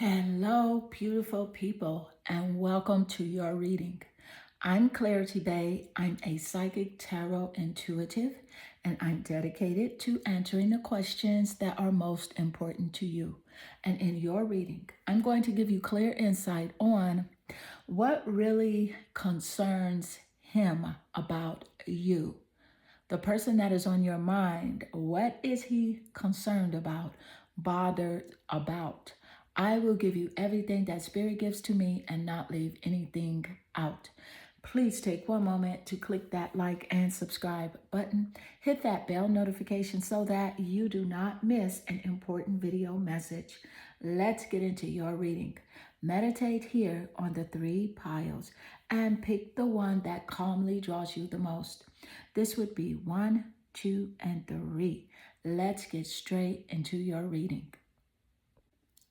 Hello, beautiful people, and welcome to your reading. I'm Clarity Bay. I'm a psychic tarot intuitive, and I'm dedicated to answering the questions that are most important to you. And in your reading, I'm going to give you clear insight on what really concerns him about you. The person that is on your mind, what is he concerned about, bothered about? I will give you everything that Spirit gives to me and not leave anything out. Please take one moment to click that like and subscribe button. Hit that bell notification so that you do not miss an important video message. Let's get into your reading. Meditate here on the three piles and pick the one that calmly draws you the most. This would be 1, 2, and 3. Let's get straight into your reading.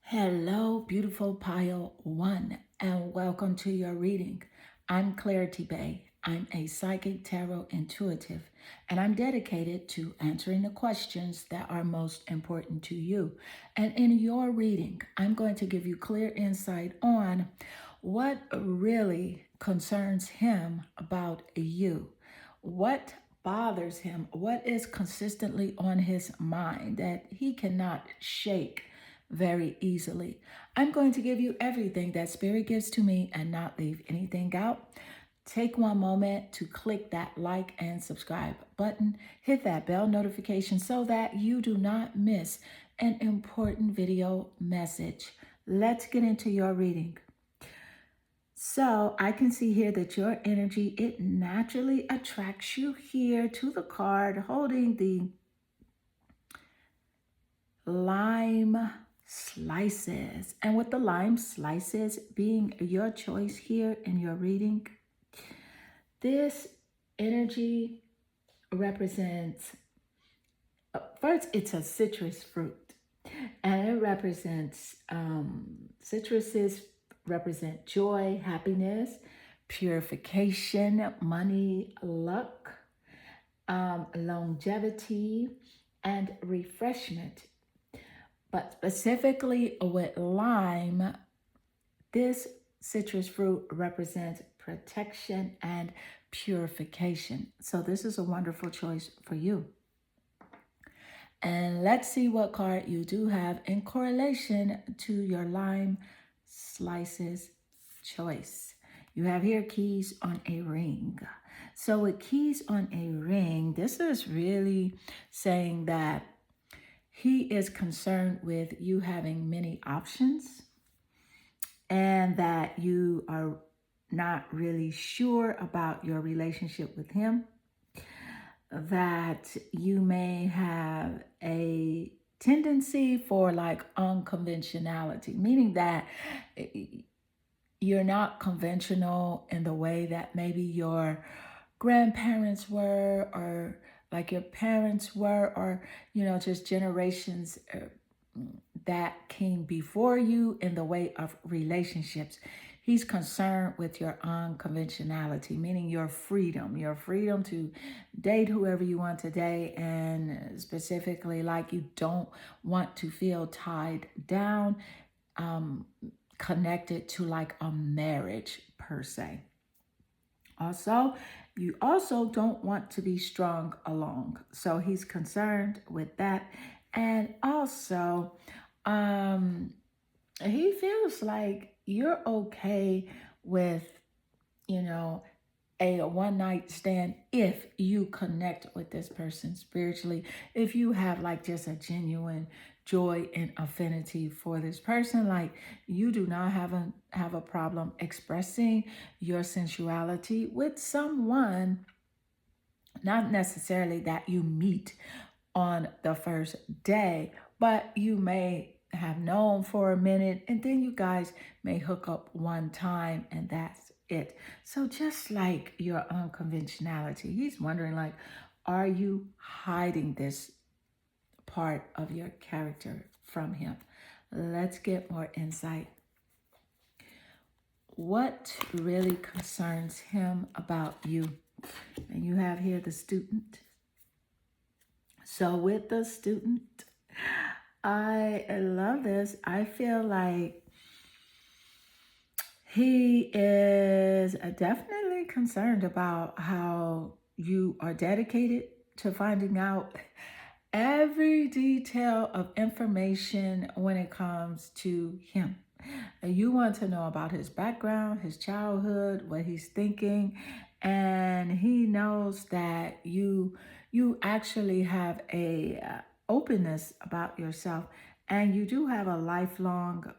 Hello, beautiful pile 1, and welcome to your reading. I'm Clarity Bay. I'm a psychic tarot intuitive, and I'm dedicated to answering the questions that are most important to you. And in your reading, I'm going to give you clear insight on what really concerns him about you. What bothers him? What is consistently on his mind that he cannot shake very easily? I'm going to give you everything that Spirit gives to me and not leave anything out. Take one moment to click that like and subscribe button. Hit that bell notification so that you do not miss an important video message. Let's get into your reading. So I can see here that your energy, it naturally attracts you here to the card holding the lime slices. And with the lime slices being your choice here in your reading, this energy represents, first, it's a citrus fruit. And it represents, citruses represent joy, happiness, purification, money, luck, longevity, and refreshment. But specifically with lime, this citrus fruit represents protection and purification. So this is a wonderful choice for you. And let's see what card you do have in correlation to your lime slices choice. You have here keys on a ring. So with keys on a ring, this is really saying that he is concerned with you having many options and that you are not really sure about your relationship with him, that you may have a tendency for like unconventionality, meaning that you're not conventional in the way that maybe your grandparents were, or like your parents were, or, just generations that came before you in the way of relationships. He's concerned with your unconventionality, meaning your freedom to date whoever you want to date, and specifically like you don't want to feel tied down, connected to like a marriage per se. Also, you also don't want to be strung along. So he's concerned with that. And also, he feels like you're okay with, a one night stand if you connect with this person spiritually, if you have like just a genuine joy and affinity for this person, like you do not have a problem expressing your sensuality with someone, not necessarily that you meet on the first day, but you may have known for a minute, and then you guys may hook up one time, and that's it. So just like your unconventionality, he's wondering, like, are you hiding this part of your character from him? Let's get more insight. What really concerns him about you? And you have here the student. So with the student, I love this. I feel like He is definitely concerned about how you are dedicated to finding out every detail of information when it comes to him. You want to know about his background, his childhood, what he's thinking, and he knows that you actually have a openness about yourself, and you do have a lifelong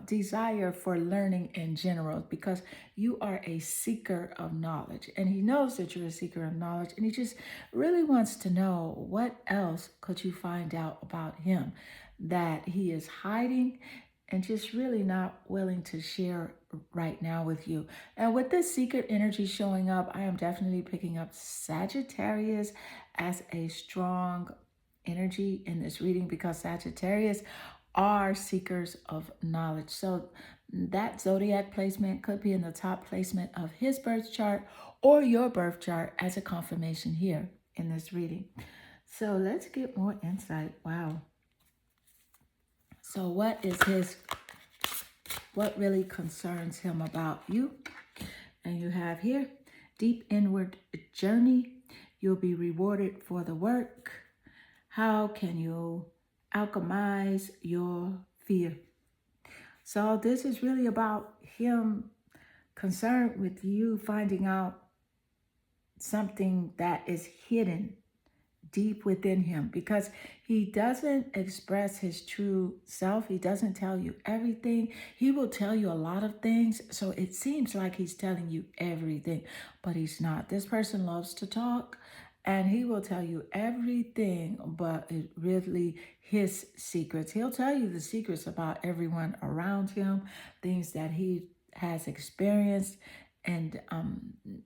desire for learning in general, because you are a seeker of knowledge, and he knows that you're a seeker of knowledge, and he just really wants to know what else could you find out about him that he is hiding and just really not willing to share right now with you. And with this secret energy showing up, I am definitely picking up Sagittarius as a strong energy in this reading, because Sagittarius are seekers of knowledge. So that zodiac placement could be in the top placement of his birth chart or your birth chart as a confirmation here in this reading. So let's get more insight. Wow. So what really concerns him about you? And you have here, deep inward journey. You'll be rewarded for the work. How can you alchemize your fear? So this is really about him concerned with you finding out something that is hidden deep within him, because he doesn't express his true self. He doesn't tell you everything. He will tell you a lot of things. So it seems like he's telling you everything, but he's not. This person loves to talk, and he will tell you everything, but it really his secrets. He'll tell you the secrets about everyone around him, things that he has experienced and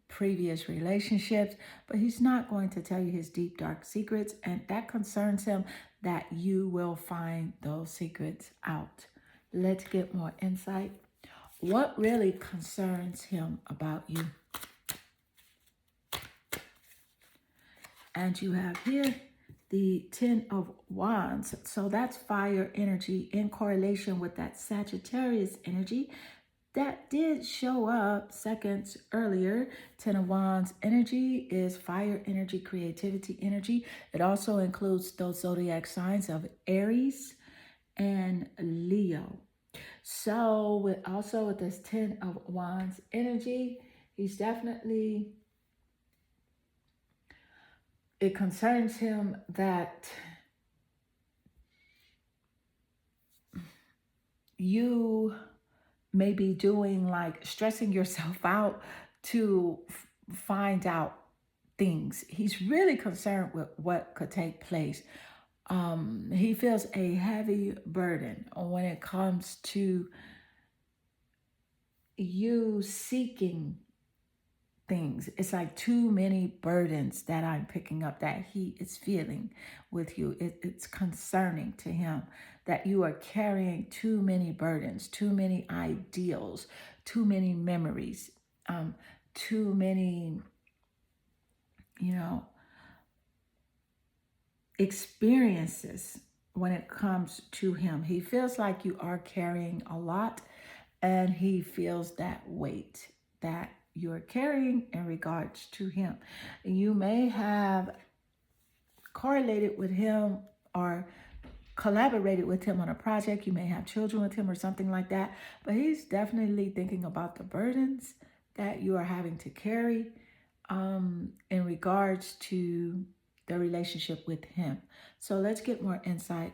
previous relationships, but he's not going to tell you his deep, dark secrets, and that concerns him that you will find those secrets out. Let's get more insight. What really concerns him about you? And you have here the 10 of Wands. So that's fire energy in correlation with that Sagittarius energy that did show up seconds earlier. 10 of Wands energy is fire energy, creativity energy. It also includes those zodiac signs of Aries and Leo. So with this 10 of Wands energy, he's definitely, it concerns him that you may be doing, like, stressing yourself out to find out things. He's really concerned with what could take place. He feels a heavy burden when it comes to you seeking things. It's like too many burdens that I'm picking up that he is feeling with you. It's concerning to him that you are carrying too many burdens, too many ideals, too many memories, too many, experiences when it comes to him. He feels like you are carrying a lot, and he feels that weight that you're carrying in regards to him. You may have correlated with him or collaborated with him on a project. You may have children with him or something like that, but he's definitely thinking about the burdens that you are having to carry in regards to the relationship with him. So let's get more insight.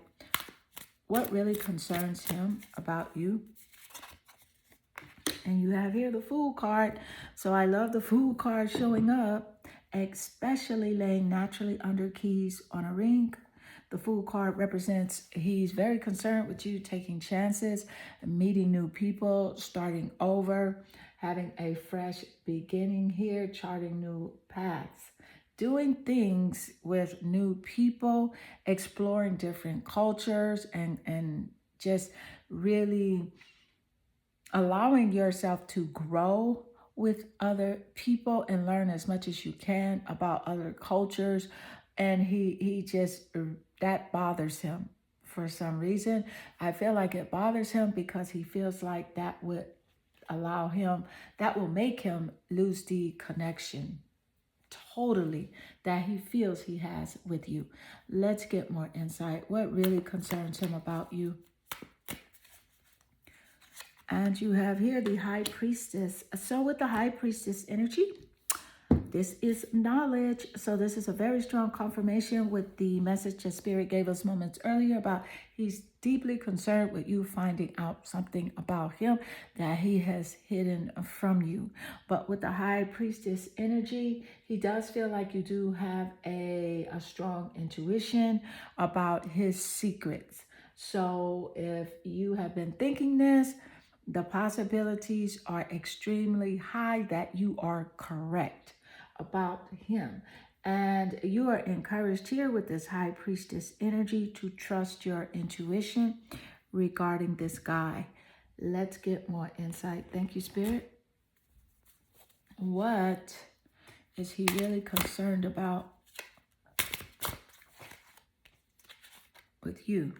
What really concerns him about you? And you have here the Fool card. So I love the Fool card showing up, especially laying naturally under keys on a ring. The Fool card represents he's very concerned with you taking chances, meeting new people, starting over, having a fresh beginning here, charting new paths, doing things with new people, exploring different cultures, and just really allowing yourself to grow with other people and learn as much as you can about other cultures. And he just, that bothers him for some reason. I feel like it bothers him because he feels like that would allow him, that will make him lose the connection totally that he feels he has with you. Let's get more insight. What really concerns him about you? And you have here the High Priestess. So with the High Priestess energy, this is knowledge. So this is a very strong confirmation with the message that Spirit gave us moments earlier about he's deeply concerned with you finding out something about him that he has hidden from you. But with the High Priestess energy, he does feel like you do have a strong intuition about his secrets. So if you have been thinking this, the possibilities are extremely high that you are correct about him. And you are encouraged here with this High Priestess energy to trust your intuition regarding this guy. Let's get more insight. Thank you, Spirit. What is he really concerned about with you?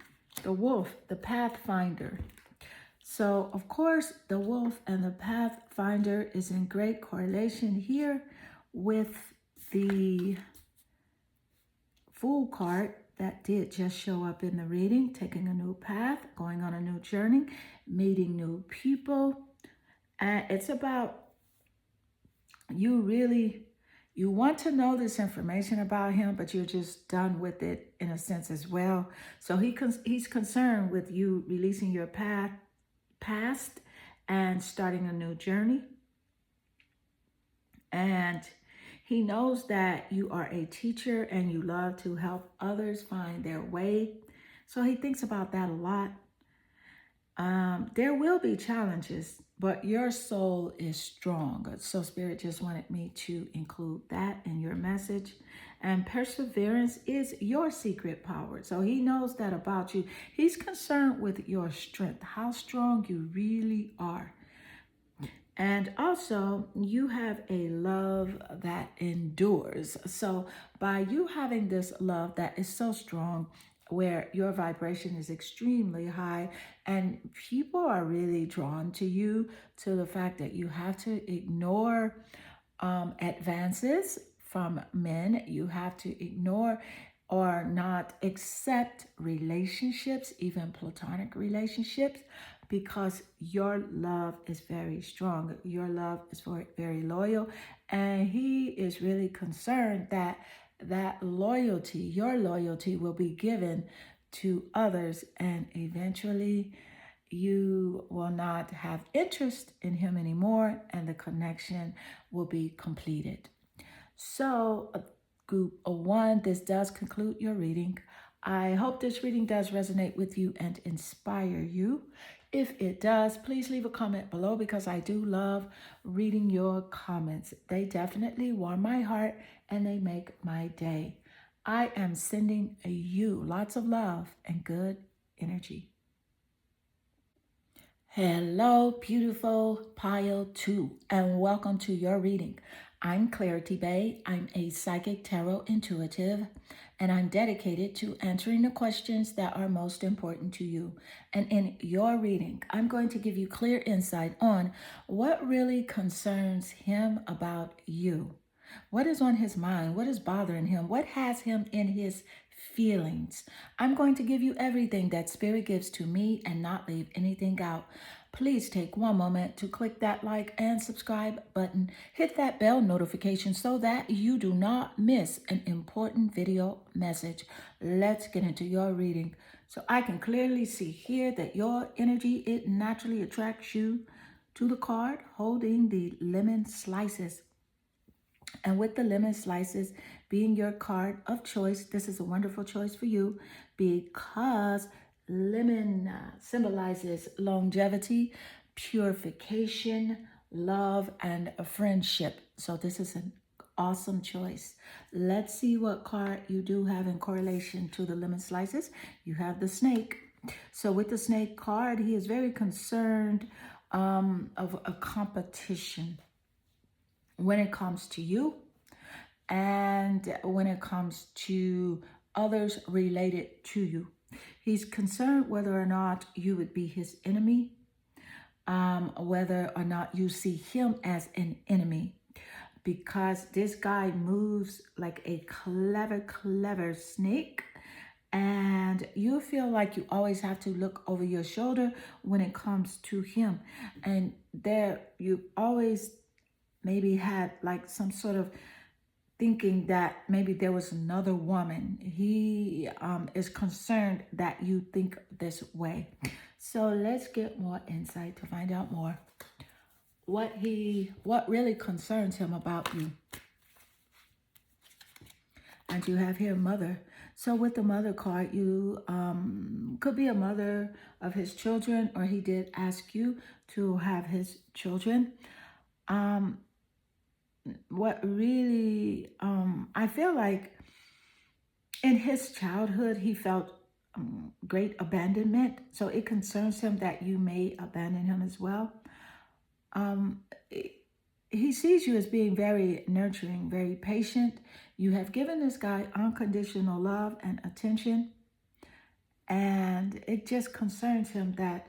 The Wolf, the Pathfinder. So, of course, the Wolf and the Pathfinder is in great correlation here with the Fool card that did just show up in the reading. Taking a new path, going on a new journey, meeting new people. And it's about you want to know this information about him, but you're just done with it in a sense as well. So he's concerned with you releasing your past and starting a new journey. And he knows that you are a teacher and you love to help others find their way. So he thinks about that a lot. There will be challenges, but your soul is strong. So Spirit just wanted me to include that in your message. And perseverance is your secret power. So he knows that about you. He's concerned with your strength, how strong you really are. And also, you have a love that endures. So by you having this love that is so strong, where your vibration is extremely high and people are really drawn to you, to the fact that you have to ignore advances from men. You have to ignore or not accept relationships, even platonic relationships, because your love is very strong. Your love is very loyal. And he is really concerned that loyalty, your loyalty, will be given to others, and eventually you will not have interest in him anymore, and the connection will be completed. So, group 1, this does conclude your reading. I hope this reading does resonate with you and inspire you. If it does, please leave a comment below, because I do love reading your comments. They definitely warm my heart and they make my day. I am sending you lots of love and good energy. Hello, beautiful pile 2, and welcome to your reading. I'm Clarity Bay. I'm a psychic tarot intuitive, and I'm dedicated to answering the questions that are most important to you. And in your reading, I'm going to give you clear insight on what really concerns him about you. What is on his mind? What is bothering him? What has him in his feelings? I'm going to give you everything that Spirit gives to me and not leave anything out. Please take one moment to click that like and subscribe button. Hit that bell notification so that you do not miss an important video message. Let's get into your reading. So I can clearly see here that your energy, it naturally attracts you to the card holding the lemon slices. And with the lemon slices being your card of choice, this is a wonderful choice for you, because lemon symbolizes longevity, purification, love, and a friendship. So this is an awesome choice. Let's see what card you do have in correlation to the lemon slices. You have the snake. So with the snake card, he is very concerned of a competition when it comes to you and when it comes to others related to you. He's concerned whether or not you would be his enemy, whether or not you see him as an enemy, because this guy moves like a clever snake, and you feel like you always have to look over your shoulder when it comes to him. And there you always maybe had like some sort of thinking that maybe there was another woman. He is concerned that you think this way. So let's get more insight to find out more what really concerns him about you. And you have here mother. So with the mother card, you could be a mother of his children, or he did ask you to have his children. What really, I feel like in his childhood, he felt great abandonment. So it concerns him that you may abandon him as well. He sees you as being very nurturing, very patient. You have given this guy unconditional love and attention. And it just concerns him that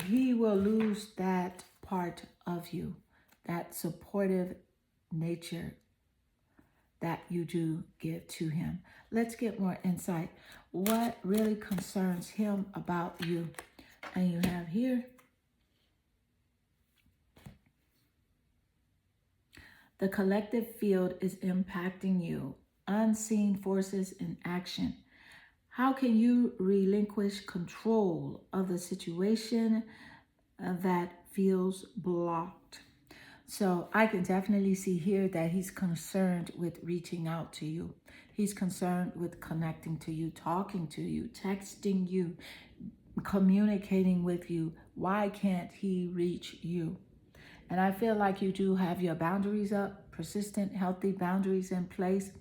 he will lose that part of you, that supportive nature that you do give to him. Let's get more insight. What really concerns him about you? And you have here the collective field is impacting you. Unseen forces in action. How can you relinquish control of the situation that feels blocked? So I can definitely see here that he's concerned with reaching out to you. He's concerned with connecting to you, talking to you, texting you, communicating with you. Why can't he reach you? And I feel like you do have your boundaries up, persistent, healthy boundaries in place.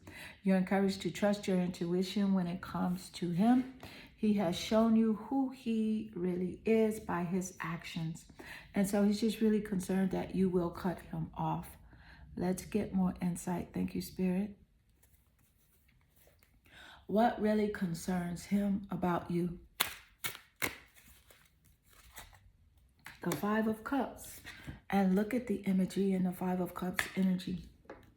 You're encouraged to trust your intuition when it comes to him. He has shown you who he really is by his actions. And so he's just really concerned that you will cut him off. Let's get more insight. Thank you, Spirit. What really concerns him about you? The Five of Cups. And look at the imagery in the Five of Cups energy.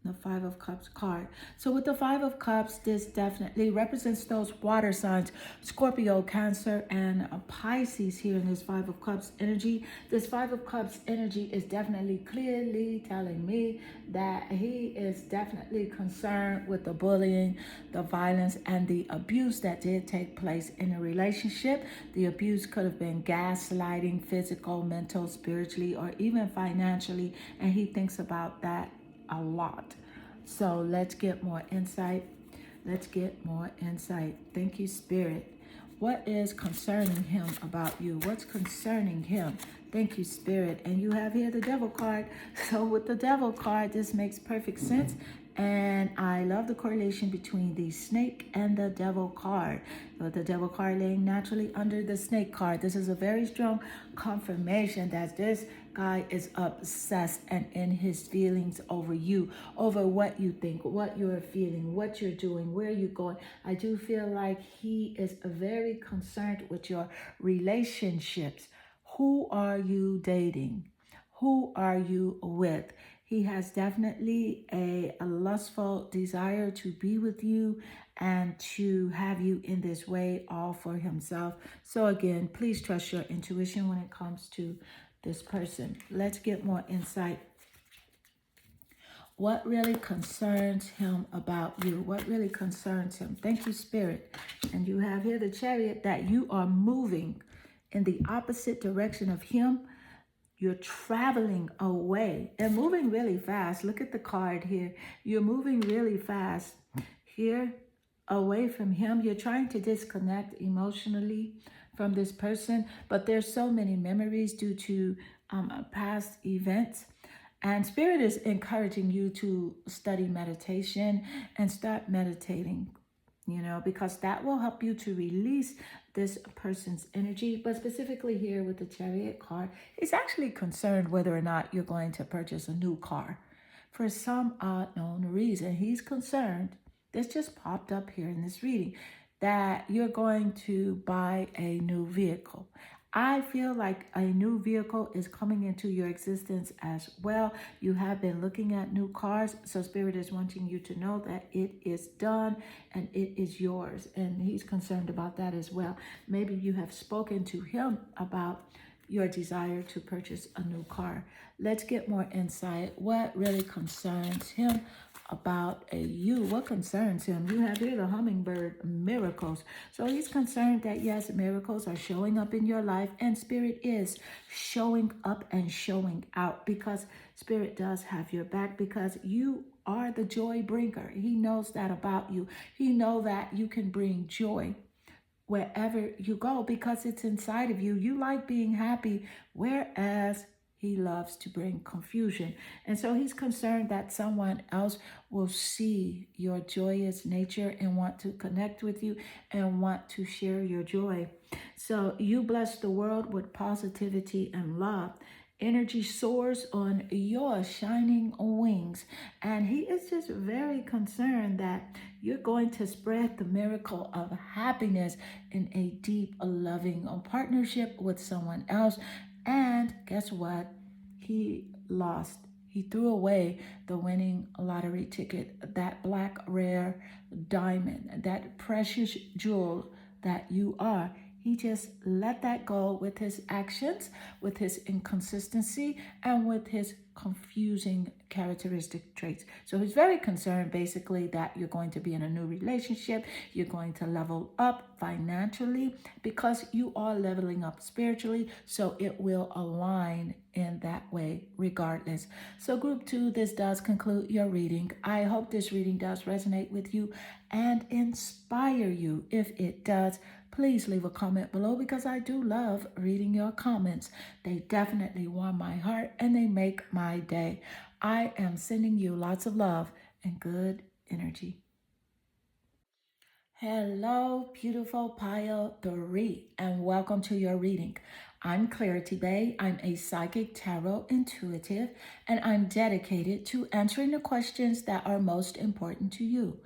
The Five of Cups card. So with the Five of Cups, this definitely represents those water signs, Scorpio, Cancer, and Pisces here in this Five of Cups energy. This Five of Cups energy is definitely clearly telling me that he is definitely concerned with the bullying, the violence, and the abuse that did take place in a relationship. The abuse could have been gaslighting, physical, mental, spiritually, or even financially, and he thinks about that a lot. So let's get more insight. Let's get more insight. Thank you, Spirit. What is concerning him about you? What's concerning him? Thank you, Spirit. And you have here the Devil card. So with the Devil card, this makes perfect sense. And I love the correlation between the snake and the Devil card. With the Devil card laying naturally under the snake card. This is a very strong confirmation that this guy is obsessed and in his feelings over you, over what you think, what you're feeling, what you're doing, where you're going. I do feel like he is very concerned with your relationships. Who are you dating? Who are you with? He has definitely a lustful desire to be with you and to have you in this way all for himself. So again, please trust your intuition when it comes to this person. Let's get more insight. What really concerns him about you? What really concerns him? Thank you, Spirit. And you have here the Chariot, that you are moving in the opposite direction of him. You're traveling away and moving really fast. Look at the card here. You're moving really fast here away from him. You're trying to disconnect emotionally from this person, but there's so many memories due to past events. And Spirit is encouraging you to study meditation and start meditating, because that will help you to release this person's energy. But specifically here with the Chariot card, he's actually concerned whether or not you're going to purchase a new car. For some unknown reason, he's concerned, this just popped up here in this reading, that you're going to buy a new vehicle. I feel like a new vehicle is coming into your existence as well. You have been looking at new cars, so Spirit is wanting you to know that it is done and it is yours. And He's concerned about that as well. Maybe you have spoken to Him about your desire to purchase a new car. Let's get more insight. What really concerns Him about you? What concerns Him? You have here the hummingbird miracles. So He's concerned that yes, miracles are showing up in your life, and Spirit is showing up and showing out, because Spirit does have your back, because you are the joy bringer. He knows that about you. He knows that you can bring joy wherever you go because it's inside of you. You like being happy, whereas He loves to bring confusion. And so He's concerned that someone else will see your joyous nature and want to connect with you and want to share your joy. So you bless the world with positivity and love. Energy soars on your shining wings. And He is just very concerned that you're going to spread the miracle of happiness in a deep, loving partnership with someone else. And guess what? He lost. He threw away the winning lottery ticket, that black rare diamond, that precious jewel that you are. He just let that go with his actions, with his inconsistency, and with his confusing characteristic traits. So he's very concerned basically that you're going to be in a new relationship, you're going to level up financially because you are leveling up spiritually, so it will align in that way regardless. So group 2, this does conclude your reading. I hope this reading does resonate with you and inspire you. If it does, please leave a comment below because I do love reading your comments. They definitely warm my heart and they make my day. I am sending you lots of love and good energy. Hello, beautiful pile 3, and welcome to your reading. I'm Clarity Bay. I'm a psychic tarot intuitive, and I'm dedicated to answering the questions that are most important to you.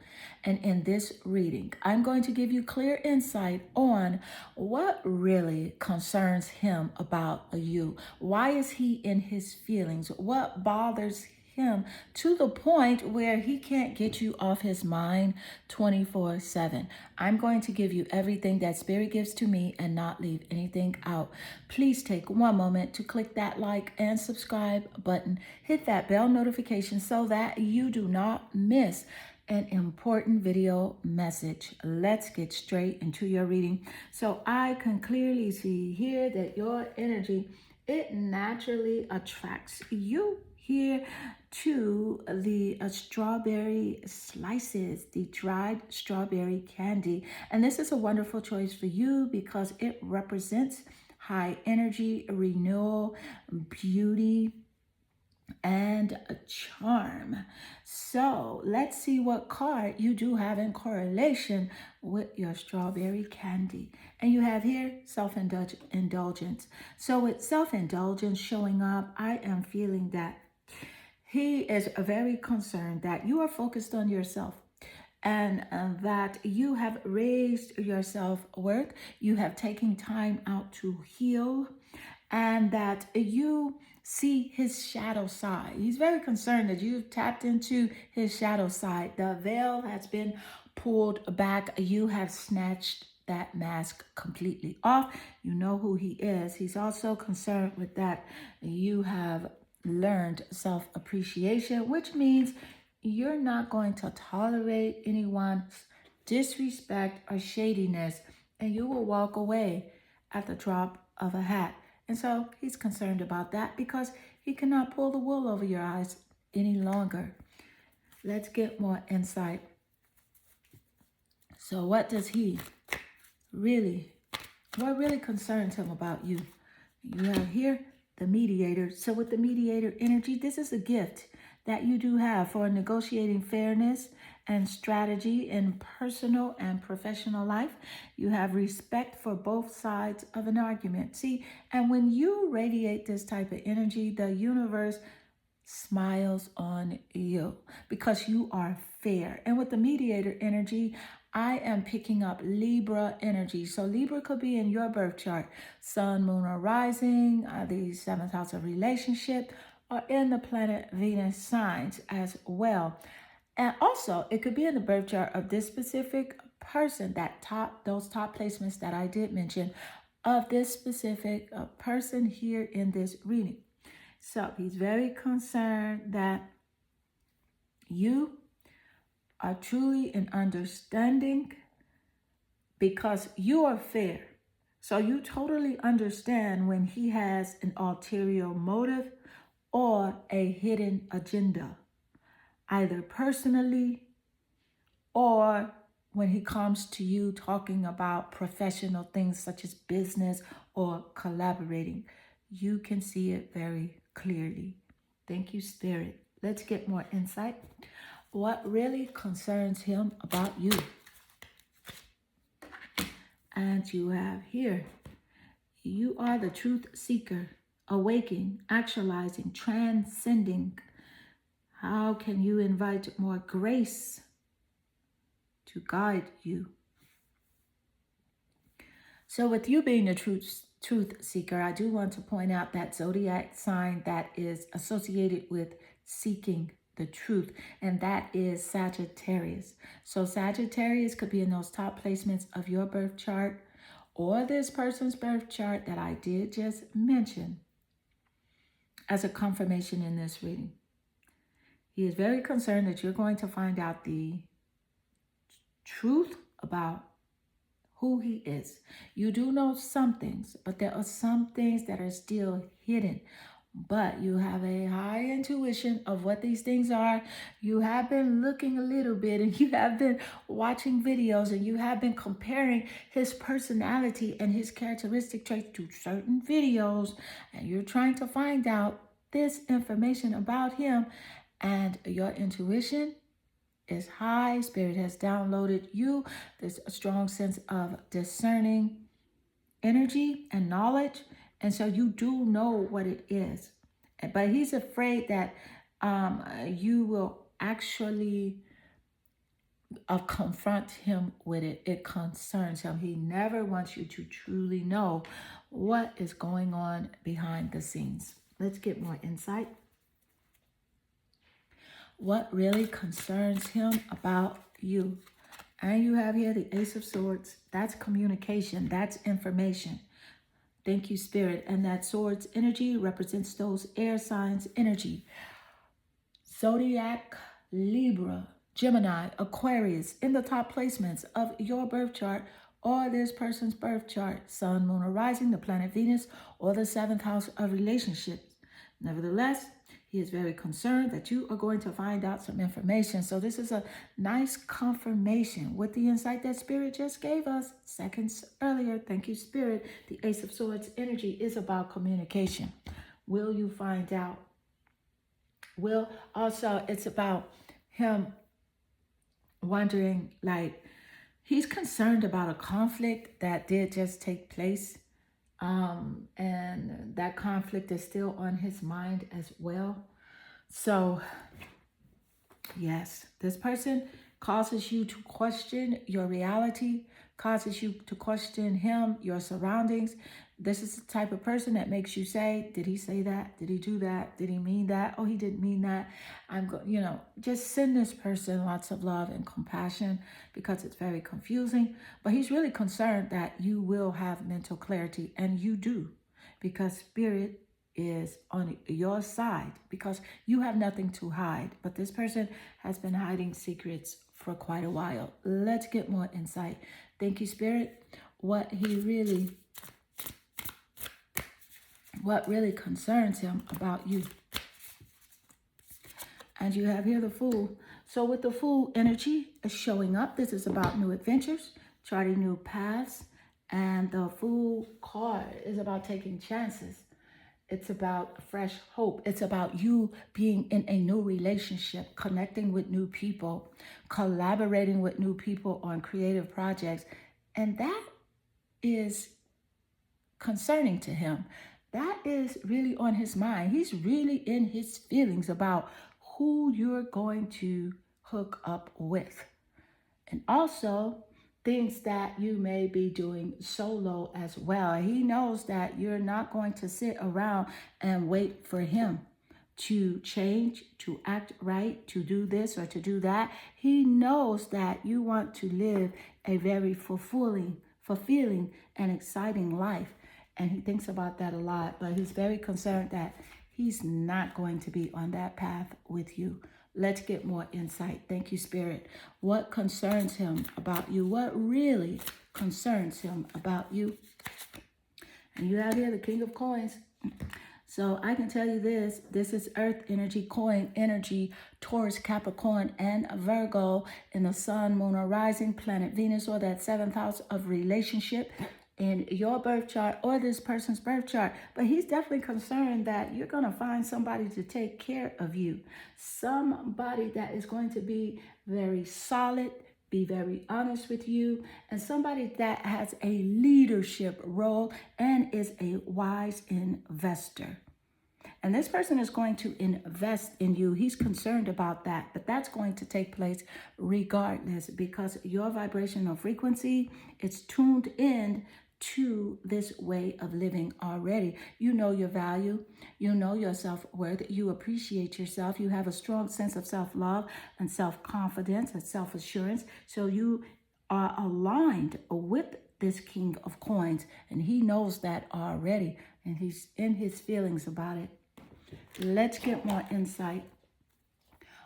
And in this reading, I'm going to give you clear insight on what really concerns Him about you. Why is He in his feelings? What bothers him to the point where he can't get you off his mind 24/7. I'm going to give you everything that Spirit gives to me and not leave anything out. Please take one moment to click that like and subscribe button. Hit that bell notification so that you do not miss an important video message. Let's get straight into your reading. So I can clearly see here that your energy, it naturally attracts you here to the strawberry slices, the dried strawberry candy. And this is a wonderful choice for you because it represents high energy, renewal, beauty, and a charm. So let's see what card you do have in correlation with your strawberry candy. And you have here self-indulgence. So with self-indulgence showing up, I am feeling that He is very concerned that you are focused on yourself and that you have raised your self-worth, you have taken time out to heal, and that you see His shadow side. He's very concerned that you've tapped into His shadow side. The veil has been pulled back. You have snatched that mask completely off. You know who He is. He's also concerned with that you have learned self-appreciation, which means you're not going to tolerate anyone's disrespect or shadiness, and you will walk away at the drop of a hat. And so He's concerned about that because He cannot pull the wool over your eyes any longer. Let's get more insight. So what really concerns Him about you? You have here the mediator. So with the mediator energy, this is a gift that you do have for negotiating fairness and strategy in personal and professional life. You have respect for both sides of an argument. See, and when you radiate this type of energy, the universe smiles on you because you are fair. And with the mediator energy, I am picking up Libra energy. So Libra could be in your birth chart, sun, moon, or rising, the seventh house of relationship, or in the planet Venus signs as well. And also, it could be in the birth chart of this specific person, those top placements that I did mention, of this specific person here in this reading. So he's very concerned that you are truly in understanding because you are fair. So you totally understand when he has an ulterior motive or a hidden agenda, either personally or when he comes to you talking about professional things such as business or collaborating. You can see it very clearly. Thank you, Spirit. Let's get more insight. What really concerns him about you? And you have here, you are the truth seeker, awaking, actualizing, transcending. How can you invite more grace to guide you? So with you being a truth seeker, I do want to point out that zodiac sign that is associated with seeking the truth, and that is Sagittarius. So Sagittarius could be in those top placements of your birth chart or this person's birth chart that I did just mention as a confirmation in this reading. He is very concerned that you're going to find out the truth about who he is. You do know some things, but there are some things that are still hidden. But you have a high intuition of what these things are. You have been looking a little bit and you have been watching videos and you have been comparing his personality and his characteristic traits to certain videos. And you're trying to find out this information about him, and your intuition is high. Spirit has downloaded you. There's a strong sense of discerning energy and knowledge. And so you do know what it is. But he's afraid that you will actually confront him with it. It concerns him. He never wants you to truly know what is going on behind the scenes. Let's get more insight. What really concerns him about you? And you have here the Ace of Swords. That's communication. That's information. Thank you, Spirit. And that Swords energy represents those air signs energy. Zodiac, Libra, Gemini, Aquarius in the top placements of your birth chart or this person's birth chart. Sun, moon, or rising, the planet Venus, or the seventh house of relationships. Nevertheless, he is very concerned that you are going to find out some information. So this is a nice confirmation with the insight that Spirit just gave us seconds earlier. Thank you, Spirit. The Ace of Swords energy is about communication. Will you find out? Also, it's about him wondering, like, he's concerned about a conflict that did just take place. And that conflict is still on his mind as well. So, yes, this person causes you to question your reality, causes you to question him, your surroundings. This is the type of person that makes you say, did he say that? Did he do that? Did he mean that? Oh, he didn't mean that. Just send this person lots of love and compassion because it's very confusing. But he's really concerned that you will have mental clarity, and you do, because Spirit is on your side because you have nothing to hide. But this person has been hiding secrets for quite a while. Let's get more insight. Thank you, Spirit. What really concerns him about you. And you have here the Fool. So with the Fool energy is showing up, this is about new adventures, charting new paths. And the Fool card is about taking chances. It's about fresh hope. It's about you being in a new relationship, connecting with new people, collaborating with new people on creative projects. And that is concerning to him. That is really on his mind. He's really in his feelings about who you're going to hook up with. and also things that you may be doing solo as well. He knows that you're not going to sit around and wait for him to change, to act right, to do this or to do that. He knows that you want to live a very fulfilling and exciting life. And he thinks about that a lot, but he's very concerned that he's not going to be on that path with you. Let's get more insight. Thank you, Spirit. What concerns him about you? What really concerns him about you? And you have here the King of Coins. So I can tell you this is Earth energy, coin energy, Taurus, Capricorn, and Virgo in the sun, moon, or rising planet Venus, or that seventh house of relationship in your birth chart or this person's birth chart. But he's definitely concerned that you're going to find somebody to take care of you. Somebody that is going to be very solid, be very honest with you, and somebody that has a leadership role and is a wise investor. And this person is going to invest in you. He's concerned about that, but that's going to take place regardless, because your vibrational frequency is tuned in to this way of living already. You know your value. You know your self-worth. You appreciate yourself. You have a strong sense of self-love and self-confidence and self-assurance. So you are aligned with this King of Coins, and he knows that already, and he's in his feelings about it. Let's get more insight.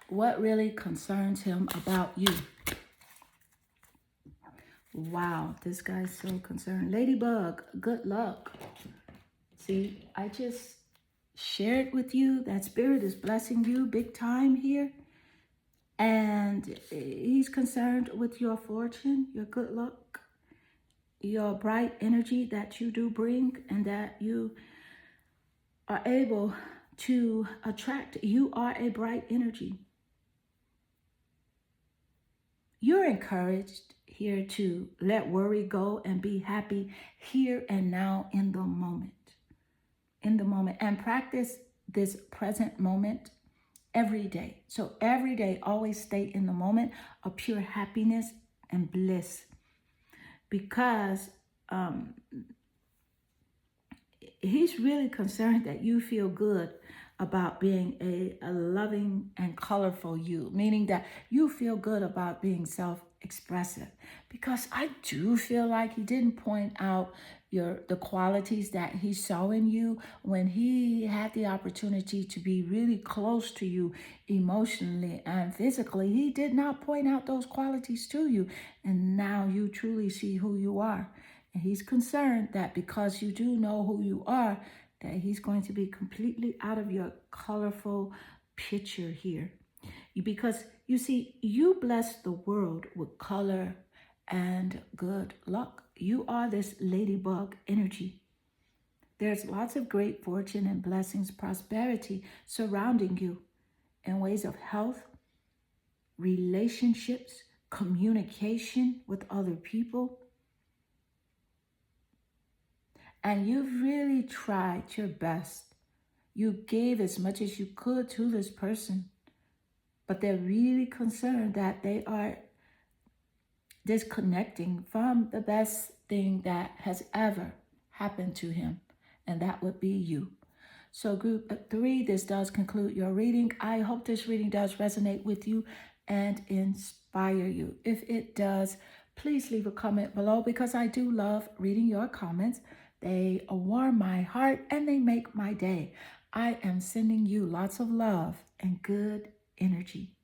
What really concerns him about you? Wow, this guy's so concerned. Ladybug, good luck. See, I just shared with you that Spirit is blessing you big time here. And he's concerned with your fortune, your good luck, your bright energy that you do bring and that you are able to attract. You are a bright energy. You're encouraged here to let worry go and be happy here and now in the moment. In the moment. And practice this present moment every day. So every day, always stay in the moment of pure happiness and bliss. Because he's really concerned that you feel good about being a loving and colorful you, meaning that you feel good about being self-expressive. Because I do feel like he didn't point out the qualities that he saw in you when he had the opportunity to be really close to you emotionally and physically. He did not point out those qualities to you, and now you truly see who you are. And he's concerned that because you do know who you are, that he's going to be completely out of your colorful picture here. Because you see, you bless the world with color and good luck. You are this ladybug energy. There's lots of great fortune and blessings, prosperity surrounding you in ways of health, relationships, communication with other people. And you've really tried your best. You gave as much as you could to this person, but they're really concerned that they are disconnecting from the best thing that has ever happened to him, and that would be you. So group 3, this does conclude your reading. I hope this reading does resonate with you and inspire you. If it does, please leave a comment below, because I do love reading your comments. They warm my heart and they make my day. I am sending you lots of love and good energy.